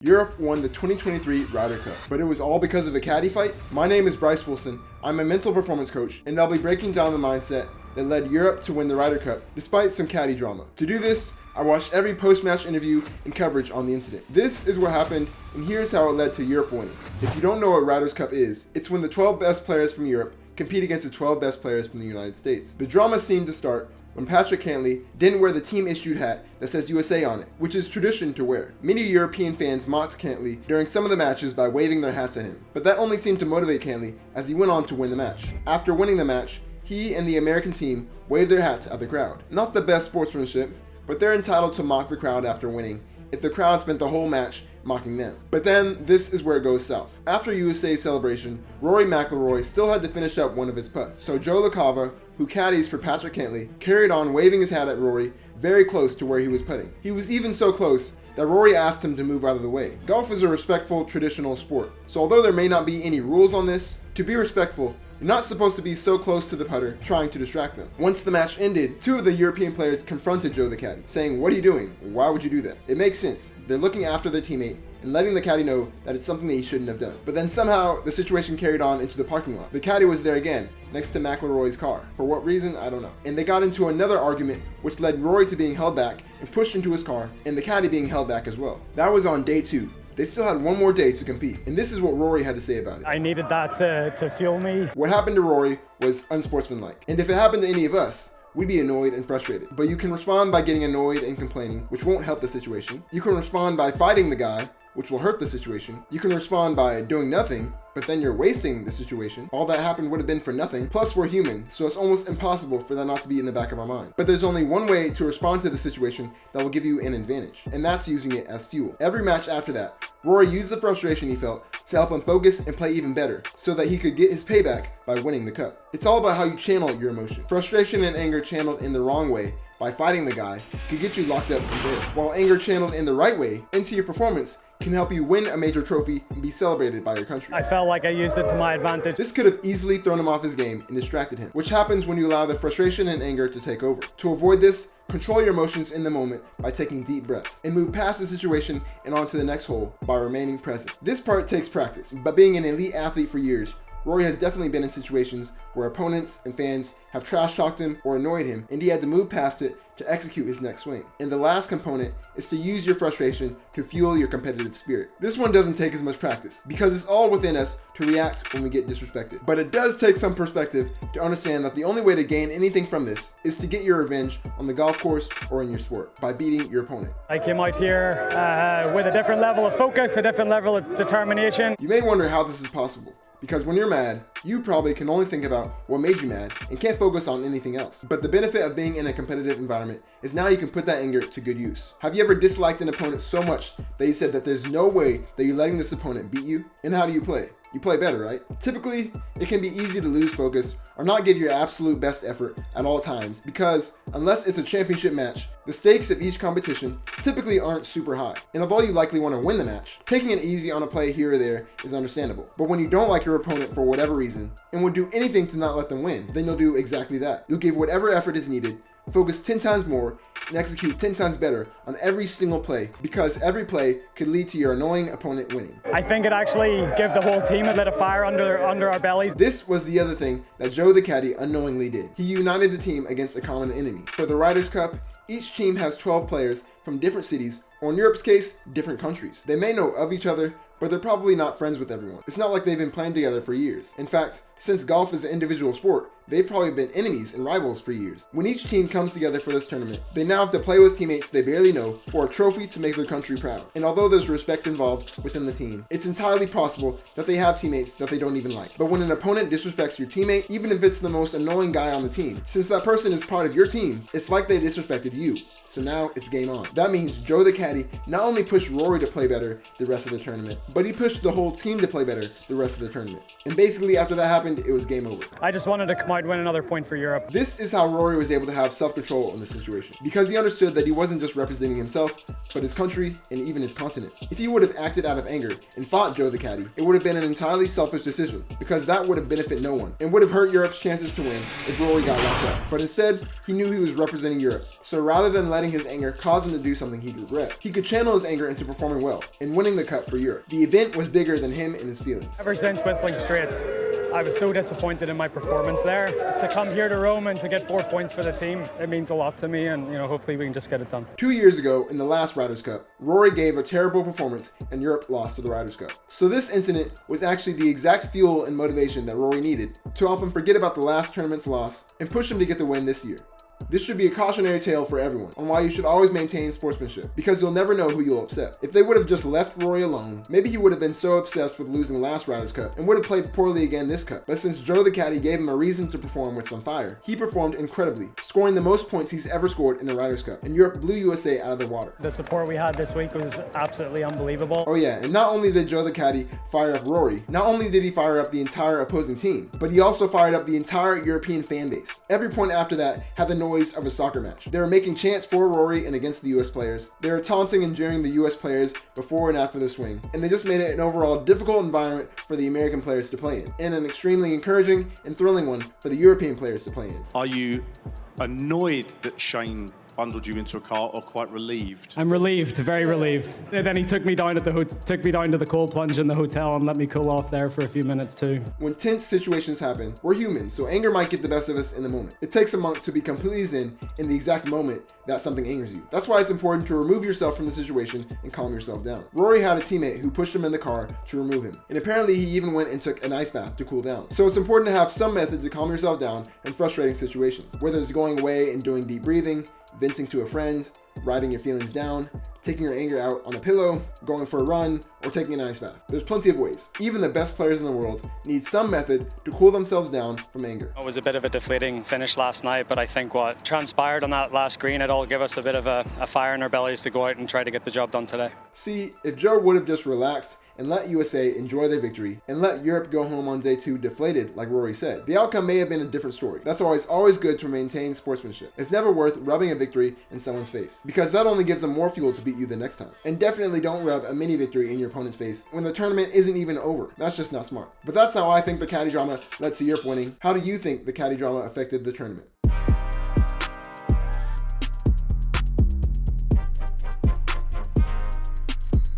Europe won the 2023 Ryder Cup, but it was all because of a caddie fight? My name is Bryce Wilson. I'm a mental performance coach, and I'll be breaking down the mindset that led Europe to win the Ryder Cup despite some caddie drama. To do this, I watched every post-match interview and coverage on the incident. This is what happened, and here's how it led to Europe winning. If you don't know what Ryder Cup is, it's when the 12 best players from Europe compete against the 12 best players from the United States. The drama seemed to start when Patrick Cantlay didn't wear the team-issued hat that says USA on it, which is tradition to wear. Many European fans mocked Cantlay during some of the matches by waving their hats at him, but that only seemed to motivate Cantlay as he went on to win the match. After winning the match, he and the American team waved their hats at the crowd. Not the best sportsmanship, but they're entitled to mock the crowd after winning if the crowd spent the whole match mocking them. But then, this is where it goes south. After USA's celebration, Rory Mcilroy still had to finish up one of his putts. So Joe LaCava, who caddies for Patrick Cantlay, carried on waving his hat at Rory very close to where he was putting. He was even so close that Rory asked him to move out of the way. Golf is a respectful, traditional sport. So although there may not be any rules on this, to be respectful, you're not supposed to be so close to the putter trying to distract them. Once the match ended, two of the European players confronted Joe the caddy, saying, "What are you doing? Why would you do that?" It makes sense. They're looking after their teammate and letting the caddy know that it's something that he shouldn't have done. But then somehow the situation carried on into the parking lot. The caddy was there again, next to McIlroy's car. For what reason, I don't know. And they got into another argument, which led Rory to being held back and pushed into his car, and the caddy being held back as well. That was on day 2. They still had one more day to compete, and this is what Rory had to say about it. I needed that to fuel me. What happened to Rory was unsportsmanlike, and if it happened to any of us, we'd be annoyed and frustrated. But you can respond by getting annoyed and complaining, which won't help the situation. You can respond by fighting the guy, which will hurt the situation. You can respond by doing nothing, but then you're wasting the situation. All that happened would have been for nothing. Plus, we're human, so it's almost impossible for that not to be in the back of our mind. But there's only one way to respond to the situation that will give you an advantage, and that's using it as fuel. Every match after that, Rory used the frustration he felt to help him focus and play even better, so that he could get his payback by winning the cup. It's all about how you channel your emotion. Frustration and anger channeled in the wrong way by fighting the guy could get you locked up in jail, while anger channeled in the right way into your performance can help you win a major trophy and be celebrated by your country. I felt like I used it to my advantage. This could have easily thrown him off his game and distracted him, which happens when you allow the frustration and anger to take over. To avoid this, control your emotions in the moment by taking deep breaths and move past the situation and on to the next hole by remaining present. This part takes practice, but being an elite athlete for years, Rory has definitely been in situations where opponents and fans have trash talked him or annoyed him, and he had to move past it to execute his next swing. And the last component is to use your frustration to fuel your competitive spirit. This one doesn't take as much practice because it's all within us to react when we get disrespected. But it does take some perspective to understand that the only way to gain anything from this is to get your revenge on the golf course or in your sport by beating your opponent. I came out here with a different level of focus, a different level of determination. You may wonder how this is possible, because when you're mad, you probably can only think about what made you mad and can't focus on anything else. But the benefit of being in a competitive environment is now you can put that anger to good use. Have you ever disliked an opponent so much that you said that there's no way that you're letting this opponent beat you? And how do you play? You play better, right? Typically, it can be easy to lose focus or not give your absolute best effort at all times because unless it's a championship match, the stakes of each competition typically aren't super high. And although you likely want to win the match, taking it easy on a play here or there is understandable. But when you don't like your opponent for whatever reason and would do anything to not let them win, then you'll do exactly that. You'll give whatever effort is needed, focus 10 times more, and execute 10 times better on every single play because every play could lead to your annoying opponent winning. I think it actually gave the whole team a bit of fire under our bellies. This was the other thing that Joe the caddy unknowingly did. He united the team against a common enemy. For the Ryder Cup, each team has 12 players from different cities, or in Europe's case, different countries. They may know of each other, but they're probably not friends with everyone. It's not like they've been playing together for years. In fact, since golf is an individual sport, they've probably been enemies and rivals for years. When each team comes together for this tournament, they now have to play with teammates they barely know for a trophy to make their country proud. And although there's respect involved within the team, it's entirely possible that they have teammates that they don't even like. But when an opponent disrespects your teammate, even if it's the most annoying guy on the team, since that person is part of your team, it's like they disrespected you. So now it's game on. That means Joe the caddy not only pushed Rory to play better the rest of the tournament, but he pushed the whole team to play better the rest of the tournament. And basically after that happened, it was game over. I just wanted to come out might win another point for Europe. This is how Rory was able to have self-control in this situation, because he understood that he wasn't just representing himself, but his country and even his continent. If he would have acted out of anger and fought Joe the caddy, it would have been an entirely selfish decision, because that would have benefited no one and would have hurt Europe's chances to win if Rory got locked up. But instead, he knew he was representing Europe, so rather than letting his anger cause him to do something he'd regret, he could channel his anger into performing well and winning the cup for Europe. The event was bigger than him and his feelings. Ever since Whistling Straits, I was so disappointed in my performance there. To come here to Rome and to get 4 points for the team, it means a lot to me, and hopefully we can just get it done. 2 years ago, in the last Ryder Cup, Rory gave a terrible performance and Europe lost to the Ryder Cup. So this incident was actually the exact fuel and motivation that Rory needed to help him forget about the last tournament's loss and push him to get the win this year. This should be a cautionary tale for everyone on why you should always maintain sportsmanship, because you'll never know who you'll upset. If they would have just left Rory alone, maybe he would have been so obsessed with losing the last Ryder Cup and would have played poorly again this cup. But since Joe the caddy gave him a reason to perform with some fire, he performed incredibly, scoring the most points he's ever scored in a Ryder Cup, and Europe blew USA out of the water. The support we had this week was absolutely unbelievable. Oh yeah, and not only did Joe the caddy fire up Rory, not only did he fire up the entire opposing team, but he also fired up the entire European fan base. Every point after that had the noise of a soccer match. They were making chants for Rory and against the US players. They were taunting and jeering the US players before and after the swing. And they just made it an overall difficult environment for the American players to play in, and an extremely encouraging and thrilling one for the European players to play in. Are you annoyed that Shane bundled you into a car, or quite relieved? I'm relieved, very relieved. And then he took me down to the cold plunge in the hotel and let me cool off there for a few minutes too. When tense situations happen, we're human, so anger might get the best of us in the moment. It takes a monk to be completely zen in the exact moment that something angers you. That's why it's important to remove yourself from the situation and calm yourself down. Rory had a teammate who pushed him in the car to remove him, and apparently he even went and took an ice bath to cool down. So it's important to have some method to calm yourself down in frustrating situations, whether it's going away and doing deep breathing, venting to a friend, writing your feelings down, taking your anger out on a pillow, going for a run, or taking an ice bath. There's plenty of ways. Even the best players in the world need some method to cool themselves down from anger. It was a bit of a deflating finish last night, but I think what transpired on that last green, it'll give us a bit of a fire in our bellies to go out and try to get the job done today. See, if Joe would have just relaxed and let USA enjoy their victory and let Europe go home on day 2 deflated like Rory said, the outcome may have been a different story. That's always good to maintain sportsmanship. It's never worth rubbing a victory in someone's face, because that only gives them more fuel to beat you the next time. And definitely don't rub a mini victory in your opponent's face when the tournament isn't even over. That's just not smart. But that's how I think the caddy drama led to Europe winning. How do you think the caddy drama affected the tournament?